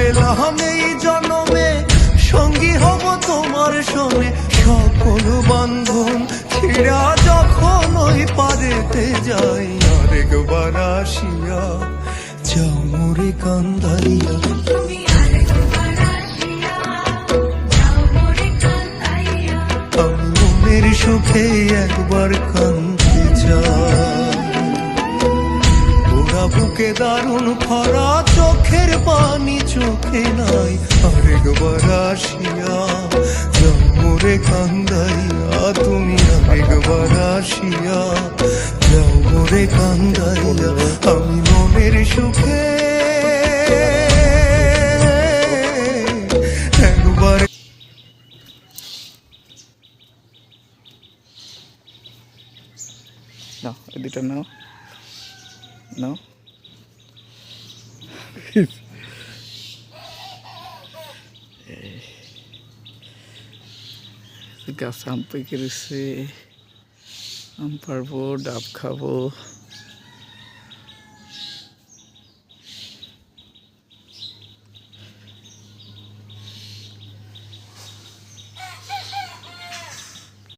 পেলাম এই জন্মে, সঙ্গী হব তোমার সঙ্গে। সকল বন্ধন ছিড়া যখন ওই পারেতে যাই, আরেকবার আসিয়া যাও মোরে কান্দাইয়া। আমি মনের সুখে একবার কান্দতে চাই। ওরা বুকে দারুণ খরা, চোখের পানি চোখে নাই, আরেকবার আসিয়া যাও মোরে কান্দাইয়া। তুমি আরেকবার আসিয়া যাও মোরে কান্দাইয়া। আমি মনের সুখে একবার। নাও এই দুটো নাও নাও। গাছ আম পেকে রয়েছে, আম পারবো, ডাব খাবো।